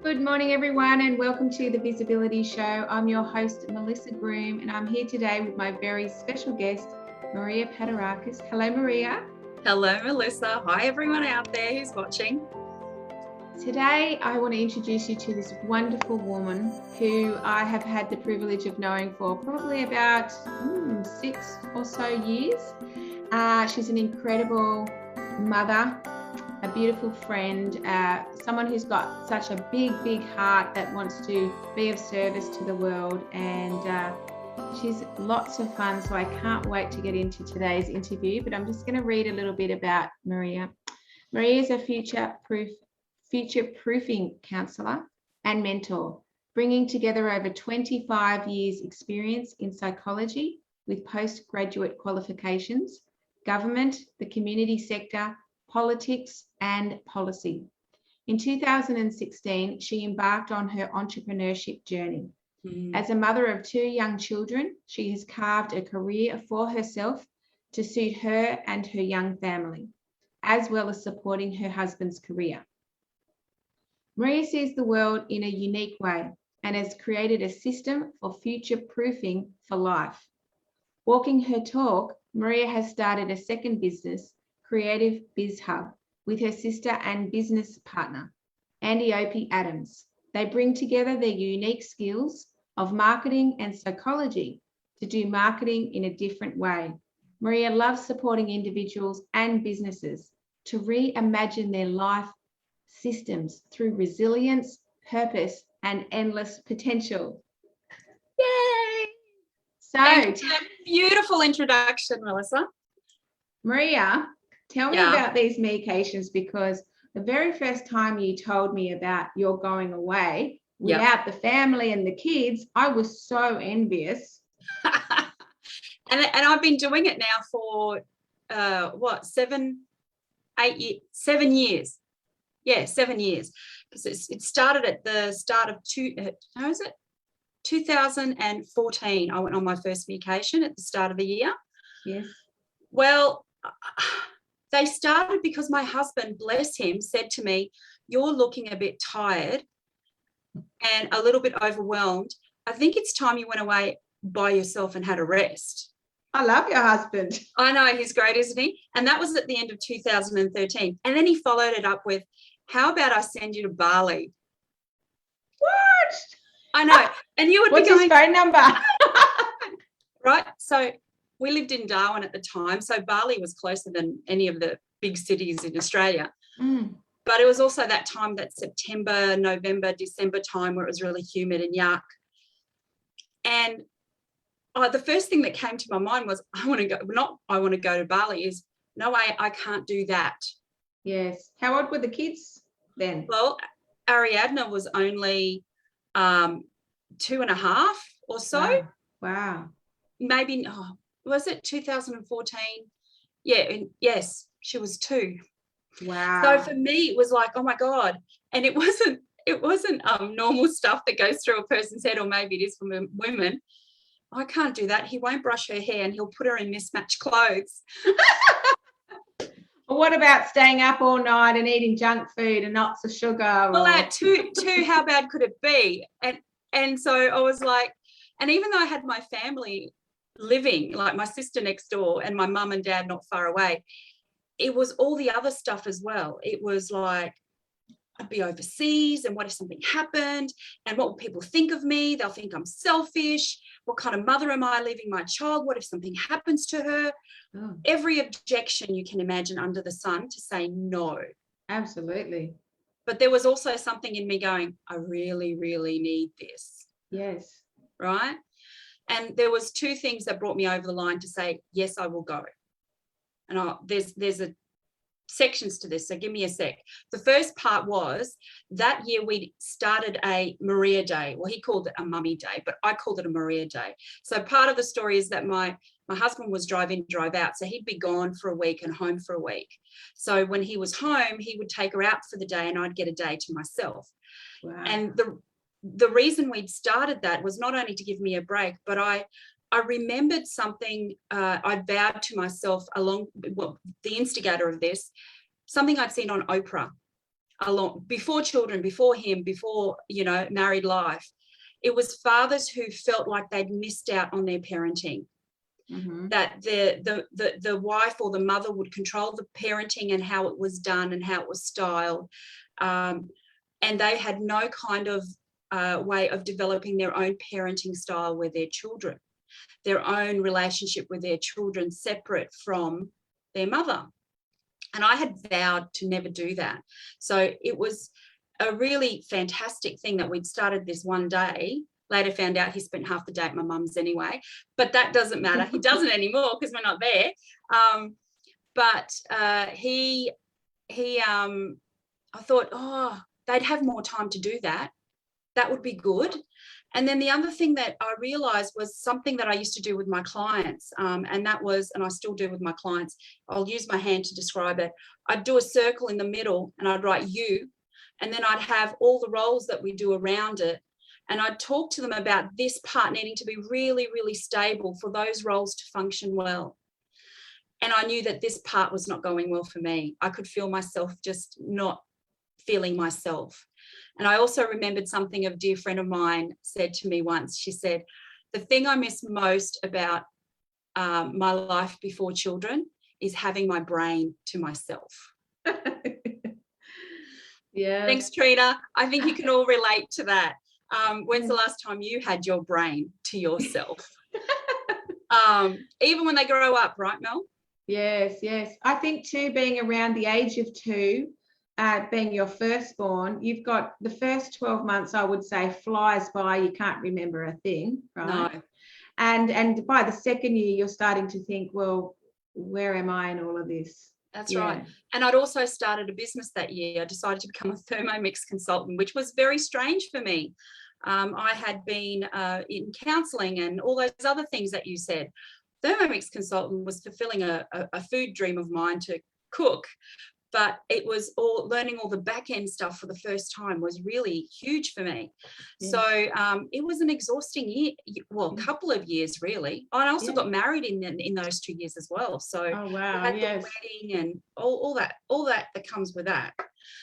Good morning, everyone, and welcome to the Visibility Show. I'm your host, Melissa Groom, and I'm here today with my very special guest, Maria Paterakis. Hello, Maria. Hello, Melissa. Hi, everyone out there who's watching. Today, I want to introduce you to this wonderful woman who I have had the privilege of knowing for probably about 6 or so years. She's an incredible mother, a beautiful friend, someone who's got such a big heart that wants to be of service to the world, and she's lots of fun. So I can't wait to get into today's interview, but I'm just going to read a little bit about Maria. Maria is a future-proofing counsellor and mentor, bringing together over 25 years experience in psychology with postgraduate qualifications, government, the community sector, politics and policy. In 2016, she embarked on her entrepreneurship journey. As a mother of 2 young children, she has carved a career for herself to suit her and her young family, as well as supporting her husband's career. Maria sees the world in a unique way and has created a system for future-proofing for life. Walking her talk, Maria has started a second business, Creative Biz Hub, with her sister and business partner, Andiope Adams. They bring together their unique skills of marketing and psychology to do marketing in a different way. Maria loves supporting individuals and businesses to reimagine their life systems through resilience, purpose, and endless potential. Yay! So, Beautiful introduction, Melissa. Maria, tell me about these medications, because the very first time you told me about your going away without the family and the kids, I was so envious. and I've been doing it now for 7 years. Yeah, 7 years, because it started at the start of 2014. I went on my first medication at the start of the year. Yes. Well, they started because my husband, bless him, said to me, "You're looking a bit tired and a little bit overwhelmed. I think it's time you went away by yourself and had a rest." I love your husband. I know, he's great, isn't he? And that was at the end of 2013. And then he followed it up with, "How about I send you to Bali?" What? I know. And you would What's be going, his phone number? Right. So we lived in Darwin at the time. So Bali was closer than any of the big cities in Australia. But it was also that time, that September, November, December time, where it was really humid and yuck. And the first thing that came to my mind was, I want to go to Bali, is no way, I can't do that. Yes. How old were the kids then? Well, Ariadne was only 2.5 or so. Wow. Maybe, was it 2014? Yeah, yes, she was 2. Wow. So for me, it was like, oh my God. And it wasn't normal stuff that goes through a person's head, or maybe it is for women. I can't do that. He won't brush her hair and he'll put her in mismatched clothes. Well, what about staying up all night and eating junk food and lots of sugar? Well, at two, how bad could it be? And so I was like, and even though I had my family living, like my sister next door and my mum and dad not far away, it was all the other stuff as well. It was like, I'd be overseas, and what if something happened? And what will people think of me? They'll think I'm selfish. What kind of mother am I leaving my child? What if something happens to her? Every objection you can imagine under the sun to say no. Absolutely. But there was also something in me going, I really, really need this. Yes. Right? And there was 2 things that brought me over the line to say, yes, I will go. And there's sections to this, so give me a sec. The first part was that year we started a Maria Day. Well, he called it a Mummy Day, but I called it a Maria Day. So part of the story is that my husband was drive in, drive out, so he'd be gone for a week and home for a week. So when he was home, he would take her out for the day and I'd get a day to myself. Wow. And the reason we'd started that was not only to give me a break, but I remembered something I vowed to myself the instigator of this, something I'd seen on Oprah. along before children, before him, before, married life. It was fathers who felt like they'd missed out on their parenting. Mm-hmm. That the wife or the mother would control the parenting and how it was done and how it was styled, and they had no kind of way of developing their own parenting style with their children, their own relationship with their children separate from their mother. And I had vowed to never do that. So it was a really fantastic thing that we'd started this one day. Later found out he spent half the day at my mum's anyway, but that doesn't matter. He doesn't anymore because we're not there. I thought, oh, they'd have more time to do that. That would be good. And then the other thing that I realized was something that I used to do with my clients, and that was, and I still do with my clients, I'll use my hand to describe it. I'd do a circle in the middle and I'd write you, and then I'd have all the roles that we do around it. And I'd talk to them about this part needing to be really, really stable for those roles to function well. And I knew that this part was not going well for me. I could feel myself just not feeling myself. And I also remembered something a dear friend of mine said to me once. She said, the thing I miss most about my life before children is having my brain to myself. Yeah. Thanks, Trina. I think you can all relate to that. When's the last time you had your brain to yourself? Even when they grow up, right, Mel? Yes, yes. I think too, being around the age of 2, being your firstborn, you've got the first 12 months, I would say, flies by. You can't remember a thing, right? No. And by the second year, you're starting to think, well, where am I in all of this? That's right. And I'd also started a business that year. I decided to become a Thermomix consultant, which was very strange for me. I had been in counselling and all those other things that you said. Thermomix consultant was fulfilling a food dream of mine to cook, but it was all learning all the back end stuff for the first time was really huge for me. Yeah. So it was an exhausting year, well, a couple of years really. And I also got married in those 2 years as well. So oh, wow. I had the wedding and all that comes with that.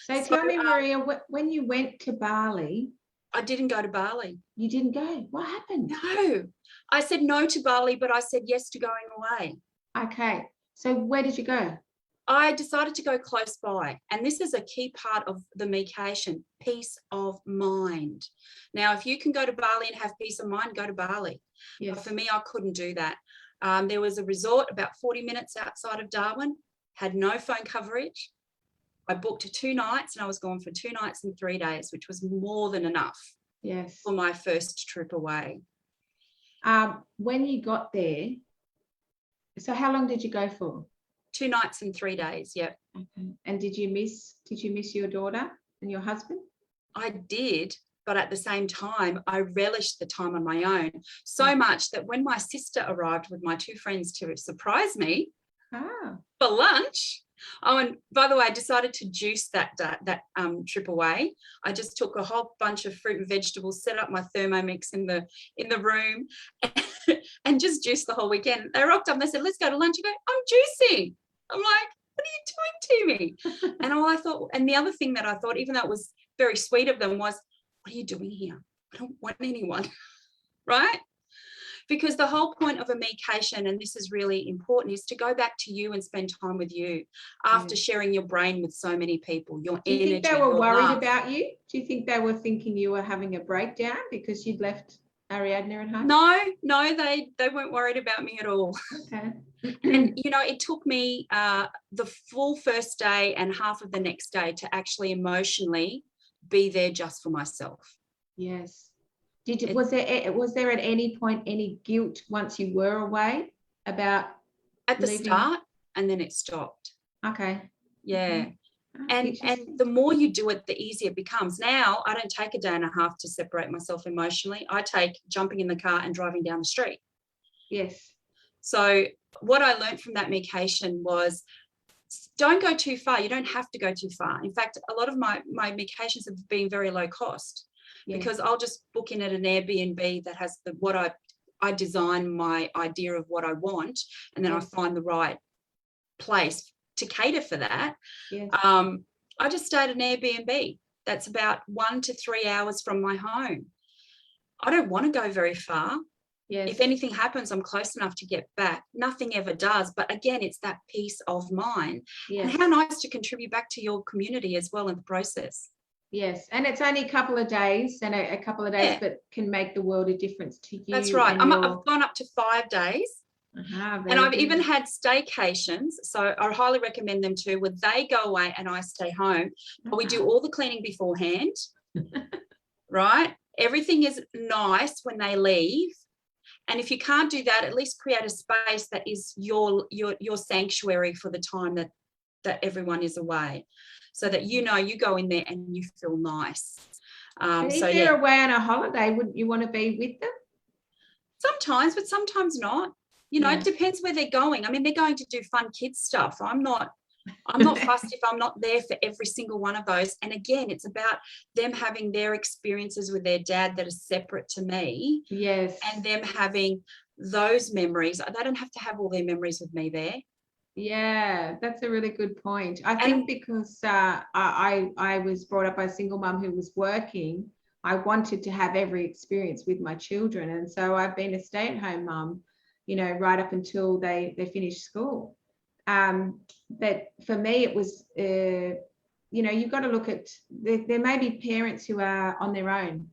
So tell me, Maria, when you went to Bali. I didn't go to Bali. You didn't go? What happened? No. I said no to Bali, but I said yes to going away. Okay. So where did you go? I decided to go close by. And this is a key part of the medication, peace of mind. Now, if you can go to Bali and have peace of mind, go to Bali. Yes. But for me, I couldn't do that. There was a resort about 40 minutes outside of Darwin, had no phone coverage. I booked 2 nights and I was gone for 2 nights and 3 days, which was more than enough for my first trip away. When you got there, so how long did you go for? 2 nights and 3 days, yeah. Okay. And did you miss your daughter and your husband? I did, but at the same time, I relished the time on my own so much that when my sister arrived with my 2 friends to surprise me for lunch, oh, and by the way, I decided to juice that trip away. I just took a whole bunch of fruit and vegetables, set up my Thermomix in the room, and just juiced the whole weekend. They rocked up and they said, "Let's go to lunch." I go, "I'm juicing." I'm like, "What are you doing to me?" And all I thought, and the other thing that I thought, even though it was very sweet of them, was, "What are you doing here? I don't want anyone," right? Because the whole point of a medication, and this is really important, is to go back to you and spend time with you after sharing your brain with so many people, your energy. Do you think they were worried about you? Do you think they were thinking you were having a breakdown because you'd left Ariadne at home? No, they weren't worried about me at all. Okay. And, it took me the full first day and half of the next day to actually emotionally be there just for myself. Yes. Was there at any point any guilt once you were away about at the start, and then it stopped? Okay. Yeah. And the more you do it, the easier it becomes. Now I don't take a day and a half to separate myself emotionally. I take jumping in the car and driving down the street. Yes. So what I learned from that medication was, don't go too far. You don't have to go too far. In fact, a lot of my medications have been very low cost. Yeah. Because I'll just book in at an Airbnb that has what I design my idea of what I want, and then I find the right place to cater for that. Yes. I just stayed at an Airbnb that's about 1 to 3 hours from my home. I don't want to go very far. Yes. If anything happens, I'm close enough to get back. Nothing ever does. But again, it's that peace of mind. Yes. And how nice to contribute back to your community as well in the process. Yes. And it's only a couple of days and a couple of days, Yeah. but can make the world a difference to you. That's right. And I've gone up to 5 days. And I've even had staycations. So I highly recommend them too, where they go away and I stay home. But we do all the cleaning beforehand. Right? Everything is nice when they leave. And if you can't do that, at least create a space that is your sanctuary for the time that everyone is away, so that you go in there and you feel nice. And if they're away on a holiday, wouldn't you want to be with them? Sometimes, but sometimes not. It depends where they're going. I mean, they're going to do fun kids stuff. I'm not fussed if I'm not there for every single one of those. And again, it's about them having their experiences with their dad that are separate to me. Yes. And them having those memories. They don't have to have all their memories with me there. Yeah, that's a really good point. I think because I was brought up by a single mum who was working, I wanted to have every experience with my children. And so I've been a stay-at-home mum, right up until they finished school. But for me, it was, you've got to look at, there may be parents who are on their own,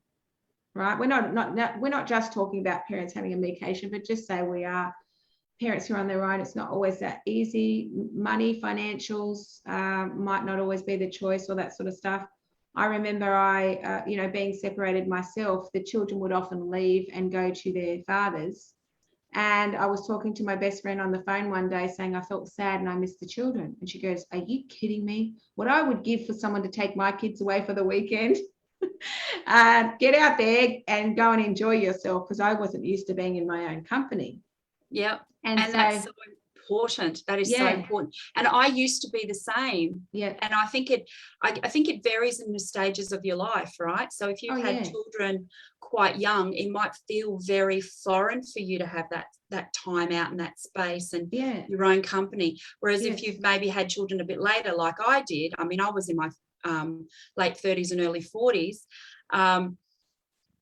right? We're not just talking about parents having a medication, but just say we are parents who are on their own. It's not always that easy. Money, financials might not always be the choice, or that sort of stuff. I remember being separated myself, the children would often leave and go to their fathers. And I was talking to my best friend on the phone one day saying I felt sad and I missed the children. And she goes, "Are you kidding me? What I would give for someone to take my kids away for the weekend." Get out there and go and enjoy yourself, because I wasn't used to being in my own company. Yeah. And so, that's so important. That is so important. And I used to be the same. Yeah. And I think it varies in the stages of your life, right? So if you've had children quite young, it might feel very foreign for you to have that time out and that space and your own company. Whereas if you've maybe had children a bit later, like I did, I mean, I was in my late 30s and early 40s.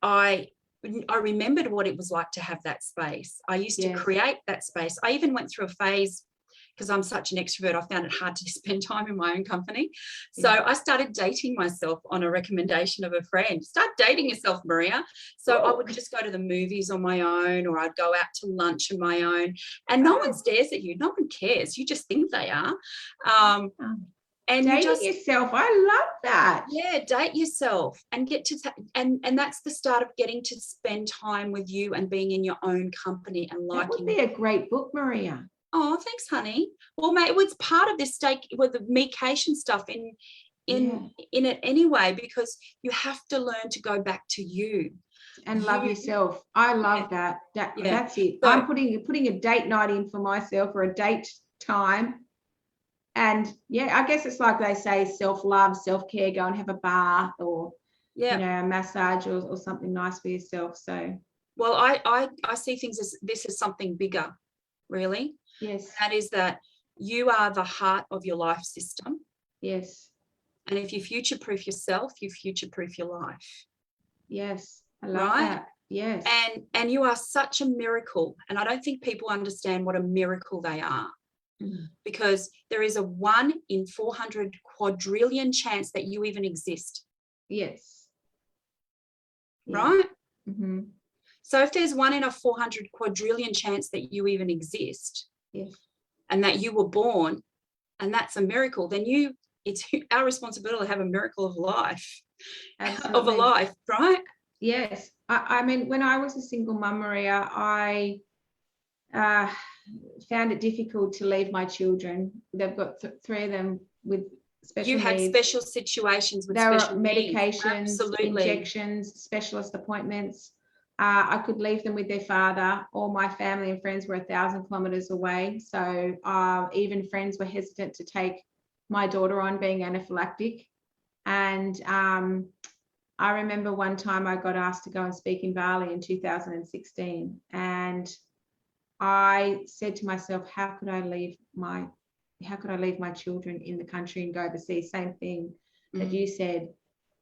I remembered what it was like to have that space. I used to create that space. I even went through a phase, because I'm such an extrovert, I found it hard to spend time in my own company. So I started dating myself on a recommendation of a friend. Start dating yourself, Maria. So I would just go to the movies on my own, or I'd go out to lunch on my own. And no one stares at you. No one cares. You just think they are. And dating yourself, I love that. Yeah, date yourself and get to and that's the start of getting to spend time with you and being in your own company and liking. That would be a great book, Maria. Oh, thanks, honey. Well, mate, it's part of this stake with the medication stuff in it anyway, because you have to learn to go back to you and love yourself. I love that. That's it. So, I'm putting a date night in for myself, or a date time. And I guess it's like they say, self-love, self-care, go and have a bath, or a massage, or something nice for yourself. So, well, I see things as this is something bigger, really. Yes. That is that you are the heart of your life system. Yes. And if you future-proof yourself, you future-proof your life. Yes. I love that. Yes. And you are such a miracle. And I don't think people understand what a miracle they are. Because there is a 1 in 400 quadrillion chance that you even exist. Yes. Right? Mm-hmm. So if there's 1 in a 400 quadrillion chance that you even exist, and that you were born, and that's a miracle, then it's our responsibility to have a miracle of life. Absolutely. Of a life, right? Yes. I mean, when I was a single mum, Maria, I found it difficult to leave my children. They've got 3 of them with special needs. You had special situations with there special were medications, Absolutely. injections, specialist appointments. I could leave them with their father. All my family and friends were 1,000 kilometres away. So even friends were hesitant to take my daughter on, being anaphylactic. And I remember one time I got asked to go and speak in Bali in 2016. And I said to myself, how could I leave my how could I leave my children in the country and go overseas? Same thing that you said.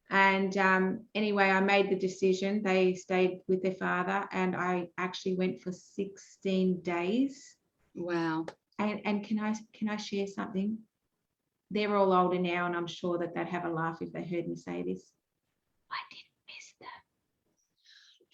And anyway, I made the decision. They stayed with their father, and I actually went for 16 days. Wow. And can I share something? They're all older now, and I'm sure that they'd have a laugh if they heard me say this. I didn't miss them.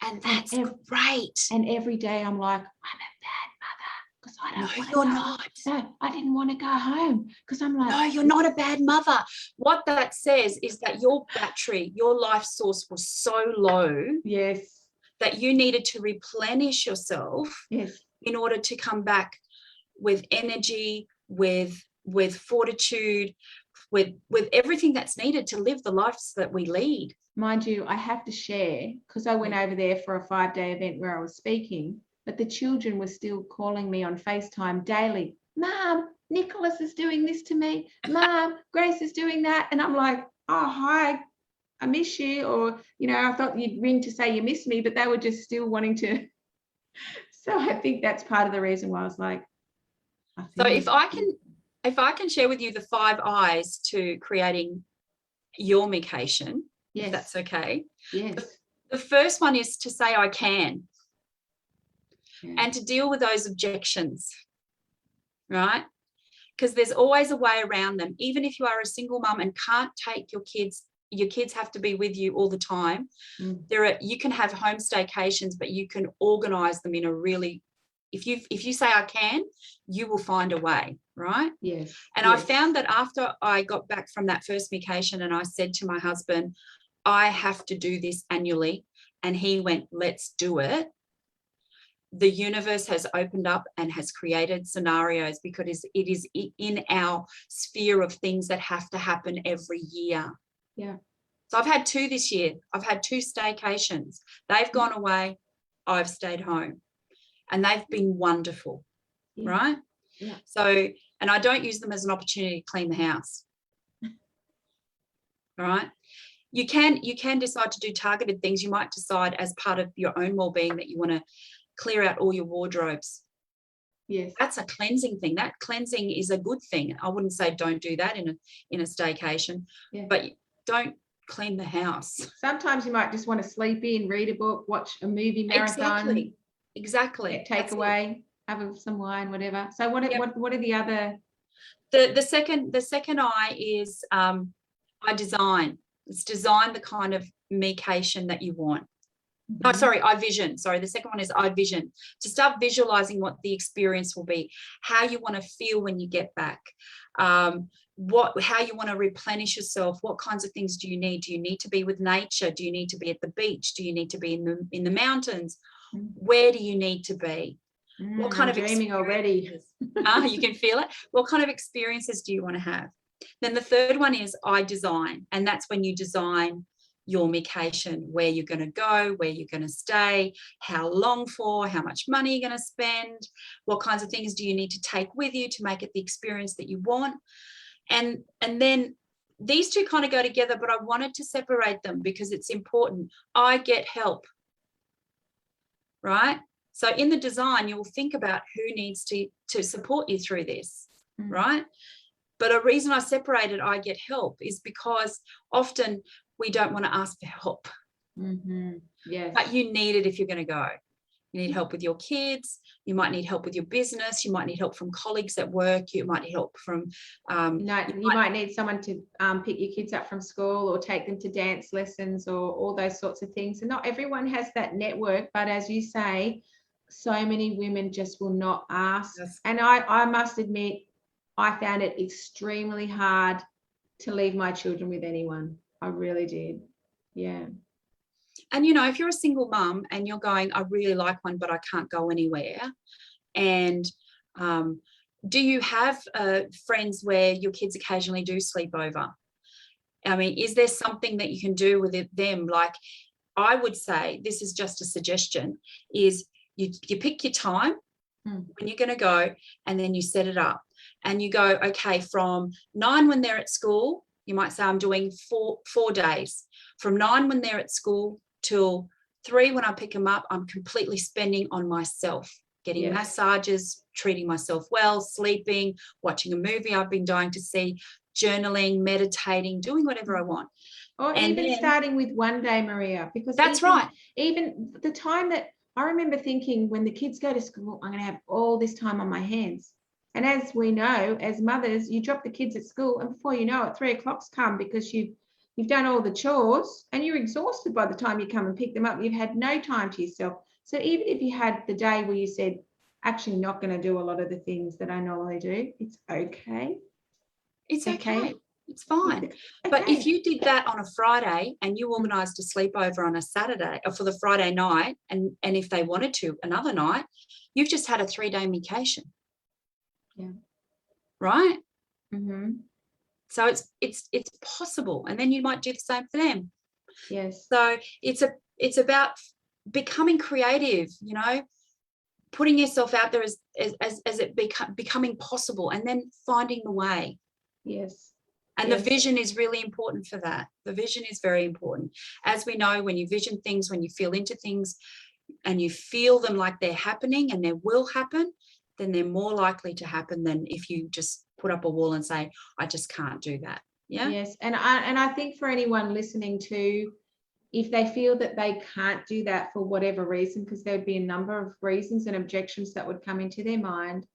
And that's great. And every day I'm like, I'm a bad mother because I don't want to you're go. not. No, I didn't want to go home because I'm like, no, you're not a bad mother. What that says is that your battery, your life source was so low. Yes. That you needed to replenish yourself. Yes. In order to come back with energy, with fortitude, with everything that's needed to live the lives that we lead. Mind you, I have to share, because I went over there for a 5-day event where I was speaking, but the children were still calling me on FaceTime daily. Mom, Nicholas is doing this to me. Mom, Grace is doing that. And I'm like, oh, hi, I miss you. Or, you know, I thought you'd ring to say you miss me, but they were just still wanting to. So I think that's part of the reason why I was like. So if I can share with you the 5 I's to creating your vacation, yes. if that's okay. Yes. The first one is to say I can. Yeah. And to deal with those objections, right? Because there's always a way around them. Even if you are a single mum and can't take your kids have to be with you all the time. You can have home staycations, but you can organize them in a really, if you say I can, you will find a way, right? Yes. And I found that after I got back from that first vacation and I said to my husband, I have to do this annually, and he went, let's do it. The universe has opened up and has created scenarios because it is in our sphere of things that have to happen every year. Yeah. So I've had 2 this year. I've had 2 staycations. They've gone away. I've stayed home. And they've been wonderful, right? Yeah. So, and I don't use them as an opportunity to clean the house. All right. You can decide to do targeted things. You might decide as part of your own well-being that you want to clear out all your wardrobes. Yes. That's a cleansing thing. That cleansing is a good thing. I wouldn't say don't do that in a staycation, but don't clean the house. Sometimes you might just want to sleep in, read a book, watch a movie marathon. Exactly. Take away, have some wine, whatever. So what are the other? The second I is I design. It's design the kind of vacation that you want. No, sorry, I vision. Sorry, the second one is I vision. To start visualizing what the experience will be, how you want to feel when you get back, how you want to replenish yourself, what kinds of things do you need? Do you need to be with nature? Do you need to be at the beach? Do you need to be in the mountains? Where do you need to be? What kind of dreaming already? You can feel it. What kind of experiences do you want to have? Then the third one is I design, and that's when you design your vacation, where you're going to go, where you're going to stay, how long for, how much money you're going to spend, what kinds of things do you need to take with you to make it the experience that you want. And then these two kind of go together, but I wanted to separate them because it's important. I get help, right? So in the design, you'll think about who needs to support you through this, right? But a reason I separated I get help is because often we don't want to ask for help. Yes. But you need it if you're going to go. You need help with your kids. You might need help with your business. You might need help from colleagues at work. You might need help from... you might need someone to pick your kids up from school or take them to dance lessons or all those sorts of things. And not everyone has that network, but as you say, so many women just will not ask. Yes. And I must admit, I found it extremely hard to leave my children with anyone. I really did. Yeah. And, you know, if you're a single mum and you're going, I really like one, but I can't go anywhere. And do you have friends where your kids occasionally do sleep over? I mean, is there something that you can do with them? Like, I would say, this is just a suggestion, is you pick your time when you're going to go, and then you set it up. And you go, okay, from 9 when they're at school, you might say I'm doing four days. From 9 when they're at school till 3 when I pick them up, I'm completely spending on myself. getting Yes. massages, treating myself well, sleeping, watching a movie I've been dying to see, journaling, meditating, doing whatever I want. Or And even then- starting with one day, Maria, because That's right. Even the time that I remember thinking, when the kids go to school, I'm going to have all this time on my hands. And as we know, as mothers, you drop the kids at school, and before you know it, 3 o'clock's come because you've done all the chores and you're exhausted by the time you come and pick them up. You've had no time to yourself. So even if you had the day where you said, actually not going to do a lot of the things that I normally do, it's okay. It's okay. Okay. It's fine. Okay. But if you did that on a Friday and you organised a sleepover on a Saturday or for the Friday night, and if they wanted to another night, you've just had a 3-day vacation. Yeah. Right? Mm-hmm. So it's possible, and then you might do the same for them. Yes. So it's about becoming creative, you know, putting yourself out there as it becoming possible, and then finding the way. Yes. And Yes. the vision is really important for that. The vision is very important. As we know, when you vision things, when you feel into things and you feel them like they're happening and they will happen, then they're more likely to happen than if you just put up a wall and say, I just can't do that. Yeah. Yes. And I think for anyone listening to, if they feel that they can't do that for whatever reason, because there'd be a number of reasons and objections that would come into their mind,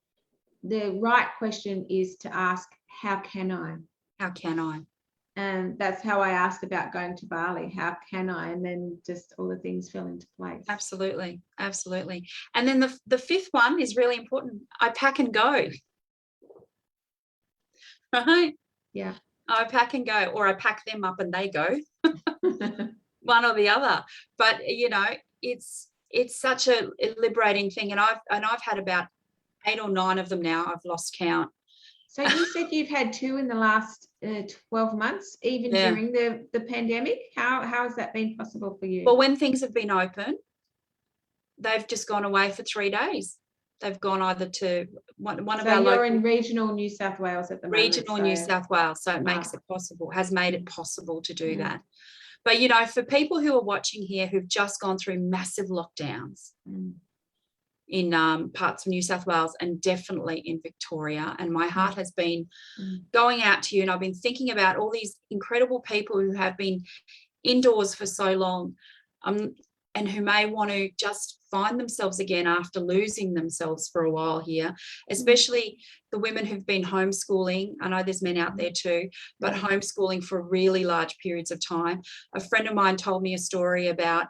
the right question is to ask, how can I? How can I? And that's how I asked about going to Bali. How can I? And then just all the things fell into place. Absolutely. Absolutely. And then the fifth one is really important. I pack and go. Right? Yeah. I pack and go, or I pack them up and they go. One or the other. But you know, it's such a liberating thing. And I've had about 8 or 9 of them now. I've lost count. So you said you've had 2 in the last 12 months, even during the pandemic. How has that been possible for you? Well, when things have been open, they've just gone away for 3 days. They've gone either to one of our so you're local, in regional New South Wales at the moment. regional New South Wales, so it makes it possible, has made it possible to do that. But you know, for people who are watching here who've just gone through massive lockdowns in parts of New South Wales and definitely in Victoria, and my heart has been going out to you, and I've been thinking about all these incredible people who have been indoors for so long, and who may want to just find themselves again after losing themselves for a while here, especially the women who've been homeschooling. I know there's men out there too, but homeschooling for really large periods of time. A friend of mine told me a story about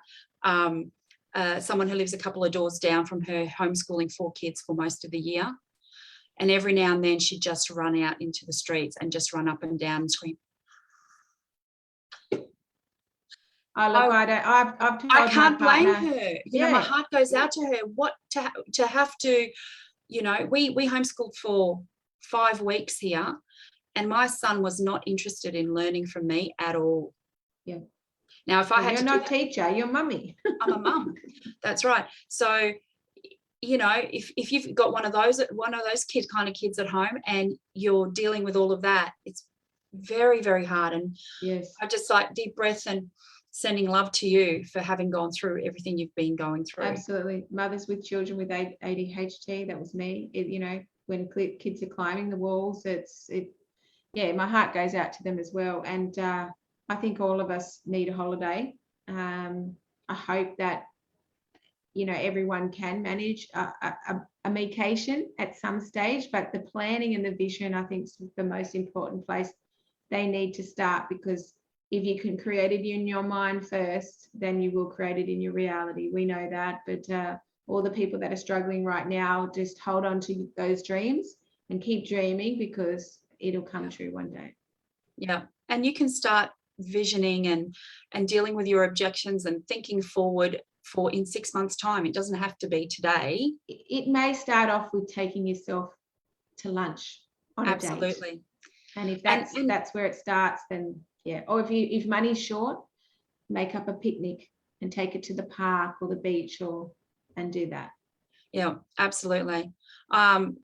someone who lives a couple of doors down from her, homeschooling 4 kids for most of the year. And every now and then she'd just run out into the streets and just run up and down and scream. Oh, look, I've told I can't my blame partner, her. You know, my heart goes out to her. What to have to, you know, we homeschooled for 5 weeks here, and my son was not interested in learning from me at all. Yeah. Now, if I had you're to not a teacher, you're mummy. I'm a mum. That's right. So, you know, if you've got one of those kind of kids at home and you're dealing with all of that, it's very, very hard. And yes, I just like deep breath and sending love to you for having gone through everything you've been going through. Absolutely. Mothers with children with ADHD, that was me. You know, when kids are climbing the walls, my heart goes out to them as well. And I think all of us need a holiday. I hope that, you know, everyone can manage a vacation at some stage, but the planning and the vision, I think, is the most important place they need to start, because if you can create it in your mind first, then you will create it in your reality. We know that. But all the people that are struggling right now, just hold on to those dreams and keep dreaming, because it'll come true one day. Yeah. And you can start visioning and dealing with your objections and thinking forward for in 6 months' time. It doesn't have to be today. It may start off with taking yourself to lunch on a date. Absolutely. And if that's where it starts, then yeah. Or if money's short, make up a picnic and take it to the park or the beach and do that. Yeah, absolutely. Mel,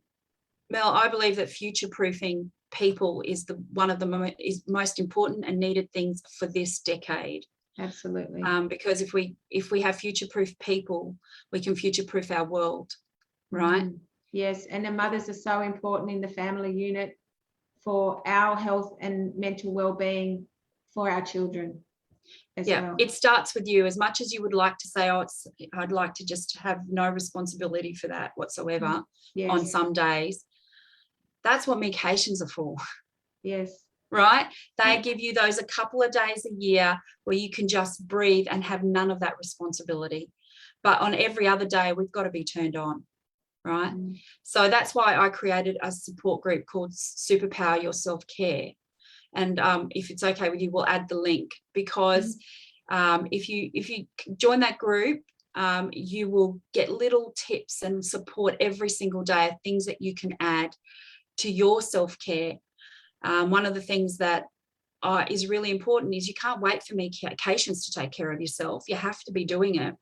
I believe that future-proofing people is one of the most important and needed things for this decade. Absolutely. Because if we have future-proof people, we can future-proof our world. right? Yes, and the mothers are so important in the family unit for our health and mental well-being for our children as well. It starts with you. As much as you would like to say, oh, I'd like to just have no responsibility for that whatsoever on some days. That's what medications are for. Yes. Right? They give you those a couple of days a year where you can just breathe and have none of that responsibility. But on every other day, we've got to be turned on. Right? So that's why I created a support group called Superpower Your Self-Care. And if it's okay with you, we'll add the link, because if you join that group, you will get little tips and support every single day of things that you can add to your self-care. One of the things that is really important is you can't wait for medications to take care of yourself. You have to be doing it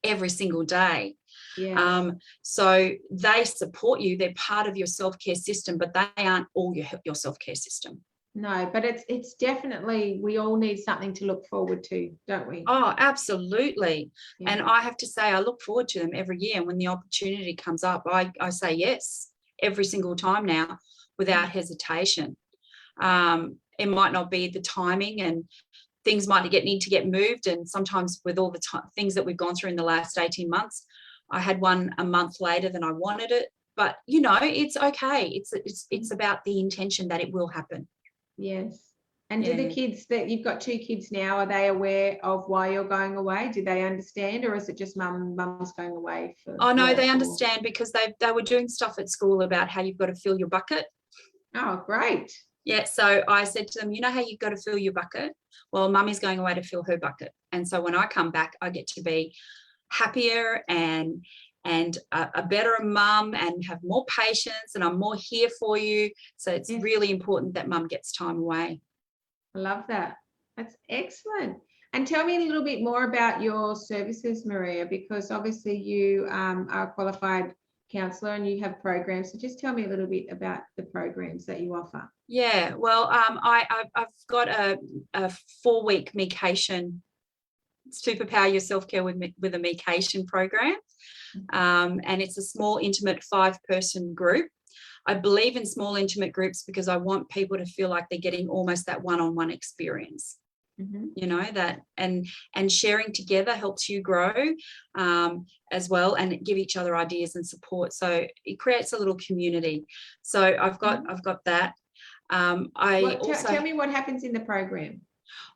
every single day. Yes. So they support you. They're part of your self-care system, but they aren't all your self-care system. No, but it's definitely, we all need something to look forward to, don't we? Oh, absolutely. Yeah. And I have to say, I look forward to them every year. And when the opportunity comes up, I say yes every single time now without hesitation. It might not be the timing, and things might need to get moved. And sometimes with all the things that we've gone through in the last 18 months, I had one a month later than I wanted it. But, you know, it's okay. It's about the intention that it will happen. Yes. And do the kids that you've got 2 kids now, are they aware of why you're going away? Do they understand, or is it just mum's going away for? Oh no, they understand, because they were doing stuff at school about how you've got to fill your bucket. Oh, great. Yeah, so I said to them, you know how you've got to fill your bucket? Well, mummy's going away to fill her bucket. And so when I come back, I get to be happier and a better mum and have more patience, and I'm more here for you. So it's really important that mum gets time away. I love that. That's excellent. And tell me a little bit more about your services, Maria, because obviously you are a qualified counsellor and you have programs. So just tell me a little bit about the programs that you offer. Yeah, well, I've got a 4-week medication, Superpower Your Self-Care with a medication program. And it's a small, intimate 5-person group. I believe in small, intimate groups because I want people to feel like they're getting almost that one-on-one experience. You know, that and sharing together helps you grow as well, and give each other ideas and support. So it creates a little community. So I've got that. Tell me what happens in the program.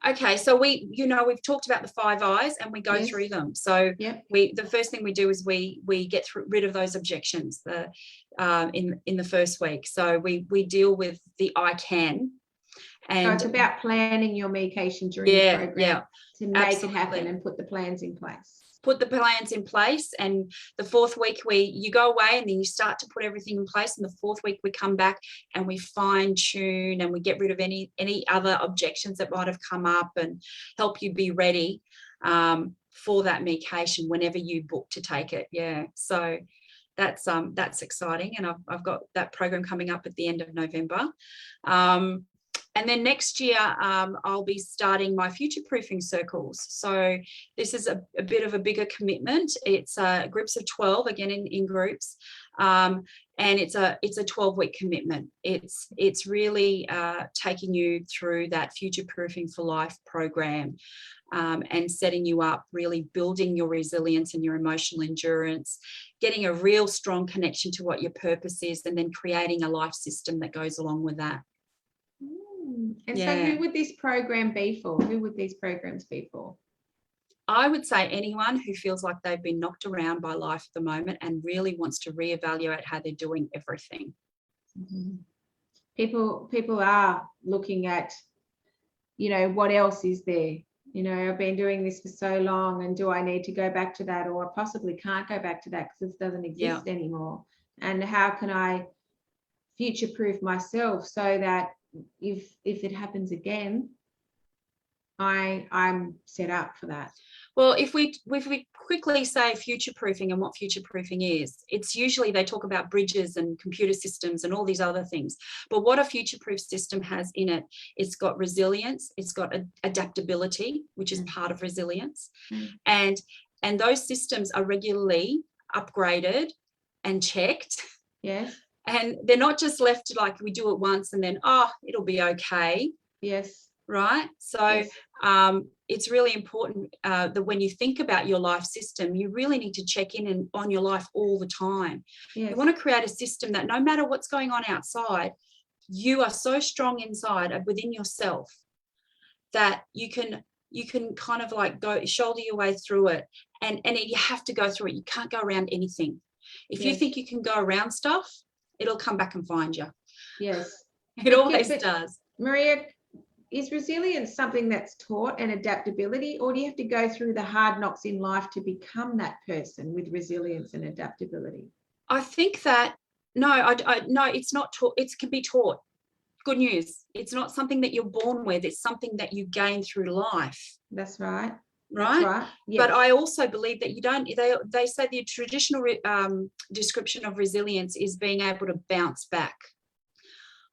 Okay, so we've talked about the 5 I's and we go through them. So the first thing we do is we get rid of those objections in the first week. So we deal with the I can. And so it's about planning your medication during the program to make it happen and put the plans in place. Put the plans in place, and the 4th week you go away and then you start to put everything in place, and the 4th week we come back and we fine tune and we get rid of any other objections that might have come up and help you be ready for that medication whenever you book to take it. So that's exciting, and I've got that program coming up at the end of November. And then next year, I'll be starting my future proofing circles. So this is a bit of a bigger commitment. It's groups of 12, again in groups, and it's a 12-week commitment. It's really taking you through that future proofing for life program, and setting you up, really building your resilience and your emotional endurance, getting a real strong connection to what your purpose is, and then creating a life system that goes along with that. And so who would this program be for? Who would these programs be for? I would say anyone who feels like they've been knocked around by life at the moment and really wants to reevaluate how they're doing everything. People are looking at, what else is there? I've been doing this for so long, and do I need to go back to that, or I possibly can't go back to that because this doesn't exist anymore? And how can I future-proof myself so that if it happens again, I'm set up for that? Well, if we quickly say future proofing and what future proofing is, it's usually they talk about bridges and computer systems and all these other things. But what a future proof system has in it, it's got resilience, it's got adaptability, which is part of resilience, and those systems are regularly upgraded Mm. checked. Yes. And they're not just left like we do it once and then, oh, it'll be okay. Yes. Right. So Yes. it's really important that when you think about your life system, you really need to check in on your life all the time. Yes. You want to create a system that no matter what's going on outside, you are so strong inside within yourself that you can kind of like go shoulder your way through it. And you have to go through it. You can't go around anything. If you Yes. think you can go around stuff, it'll come back and find you. Yes. It always does. Maria, is resilience something that's taught and adaptability, or do you have to go through the hard knocks in life to become that person with resilience and adaptability? I think that, no, no, it's not taught. It can be taught. Good news. It's not something that you're born with. It's something that you gain through life. That's right. Right. That's right. Yes. But I also believe that you don't, they say the traditional description of resilience is being able to bounce back.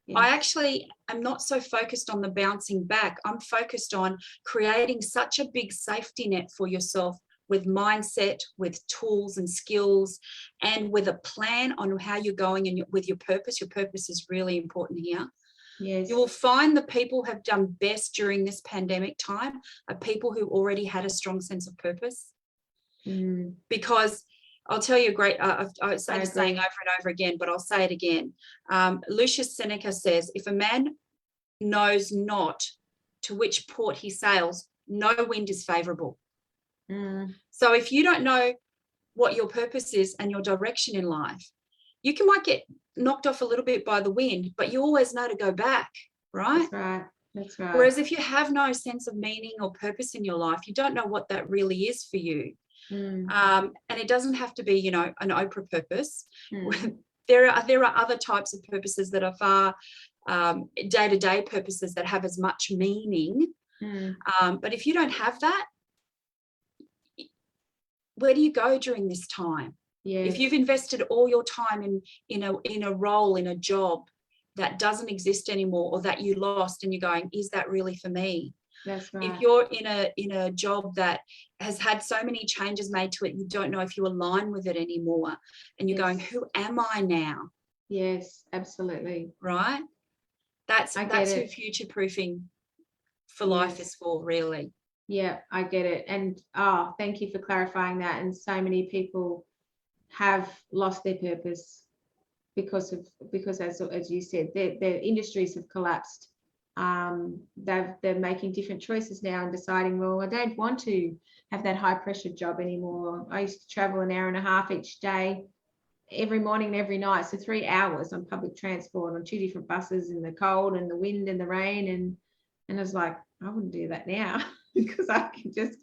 Yes. I actually am not so focused on the bouncing back. I'm focused on creating such a big safety net for yourself with mindset, with tools and skills, and with a plan on how you're going and with your purpose. Your purpose is really important here. Yes. You will find the people who have done best during this pandemic time are people who already had a strong sense of purpose. Mm. Because I'll tell you a great, I'm saying over and over again, but I'll say it again. Lucius Seneca says, if a man knows not to which port he sails, no wind is favourable. Mm. So if you don't know what your purpose is and your direction in life, you might get knocked off a little bit by the wind, but you always know to go back, right? That's right. That's right. Whereas if you have no sense of meaning or purpose in your life, you don't know what that really is for you. Mm. And it doesn't have to be, you know, an Oprah purpose. Mm. There are other types of purposes that are far day-to-day purposes that have as much meaning. Mm. But if you don't have that, where do you go during this time? Yes. If you've invested all your time in a role, in a job that doesn't exist anymore, or that you lost, and you're going, is that really for me? That's right. If you're in a job that has had so many changes made to it, you don't know if you align with it anymore, and you're going, who am I now? Yes, absolutely. Right? That's who future proofing for life is for, really. Yeah, I get it. And thank you for clarifying that. And so many people have lost their purpose because as you said, their industries have collapsed. They're making different choices now and deciding, well, I don't want to have that high pressure job anymore. I used to travel an hour and a half each day, every morning and every night, so 3 hours on public transport on 2 different buses in the cold and the wind and the rain, and I was like, I wouldn't do that now because I can just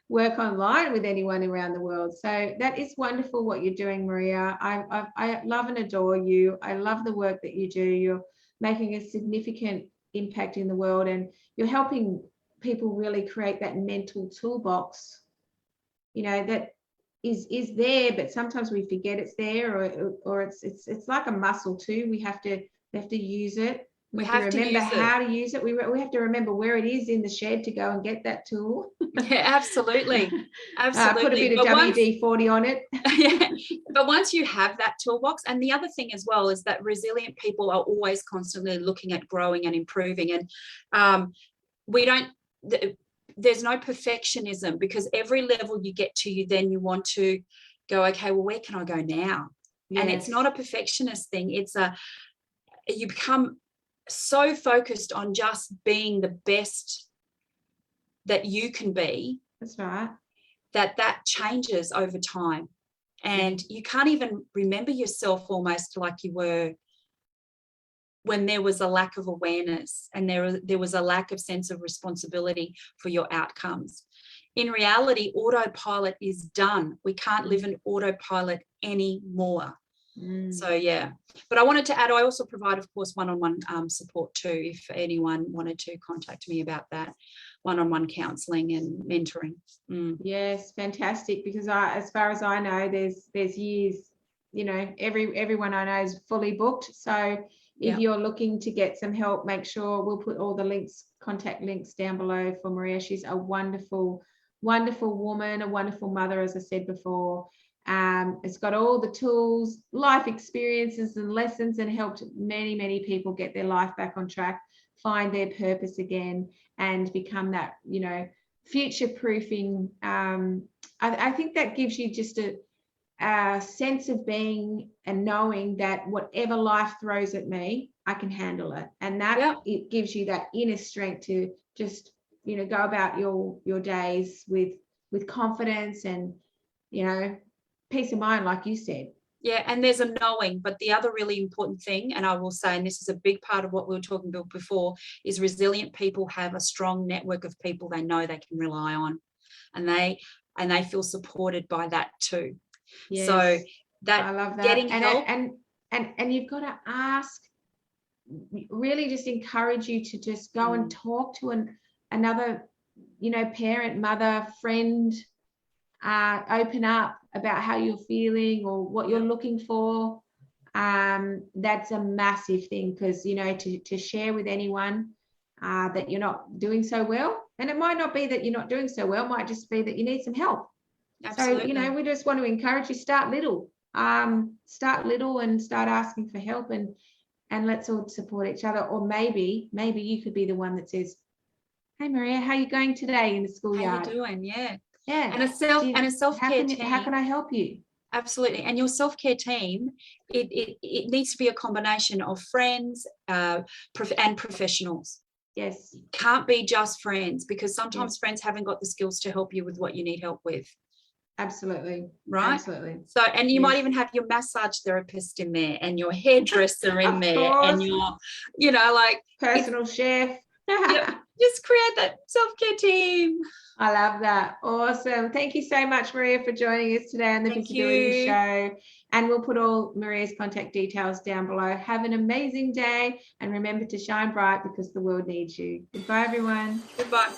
work online with anyone around the world. So that is wonderful what you're doing, Maria. I love and adore you. I love the work that you do. You're making a significant impact in the world, and you're helping people really create that mental toolbox, you know, that is there, but sometimes we forget it's there, or it's like a muscle too. We have to use it. We have to remember how to use it. We have to remember where it is in the shed to go and get that tool. Yeah, absolutely. Absolutely. Put a bit of WD-40 on it. Yeah. But once you have that toolbox, and the other thing as well is that resilient people are always constantly looking at growing and improving. And there's no perfectionism, because every level you get to, you want to go, okay, well, where can I go now? Yes. And it's not a perfectionist thing. You become so focused on just being the best that you can be. That's right. That changes over time, and you can't even remember yourself almost like you were when there was a lack of awareness and there was a lack of sense of responsibility for your outcomes. In reality, autopilot is done. We can't live in autopilot anymore. So yeah, but I wanted to add, I also provide, of course, one-on-one support too, if anyone wanted to contact me about that, one-on-one counselling and mentoring. Yes, fantastic, because as far as I know, there's years, you know, everyone I know is fully booked. So if you're looking to get some help, make sure we'll put all the contact links down below for Maria. She's a wonderful, wonderful woman, a wonderful mother, as I said before. It's got all the tools, life experiences and lessons, and helped many, many people get their life back on track, find their purpose again, and become that, you know, future proofing. I think that gives you just a sense of being and knowing that whatever life throws at me, I can handle it. And that it gives you that inner strength to just, you know, go about your days with confidence and, you know, peace of mind, like you said. Yeah, and there's a knowing, but the other really important thing, and I will say, and this is a big part of what we were talking about before, is resilient people have a strong network of people they know they can rely on, and they feel supported by that too. Yes, so that I love that. Getting help, and you've got to ask, really just encourage you to just go and talk to another, you know, parent, mother, friend, open up about how you're feeling or what you're looking for. That's a massive thing, because, you know, to share with anyone that you're not doing so well, and it might not be that you're not doing so well, it might just be that you need some help. Absolutely. So, you know, we just want to encourage you, start little and start asking for help, and let's all support each other. Or maybe you could be the one that says, hey Maria, how are you going today in the schoolyard? How you doing? Yeah. Yeah. And a self-care team. How can I help you? Absolutely. And your self-care team, it needs to be a combination of friends and professionals. Yes. It can't be just friends, because sometimes friends haven't got the skills to help you with what you need help with. Absolutely. Right. Absolutely. So, and you might even have your massage therapist in there, and your hairdresser in there, and your, you know, like personal chef. Just create that self-care team. I love that. Awesome. Thank you so much, Maria, for joining us today on the Visibility Show. And we'll put all Maria's contact details down below. Have an amazing day, and remember to shine bright, because the world needs you. Goodbye, everyone. Goodbye.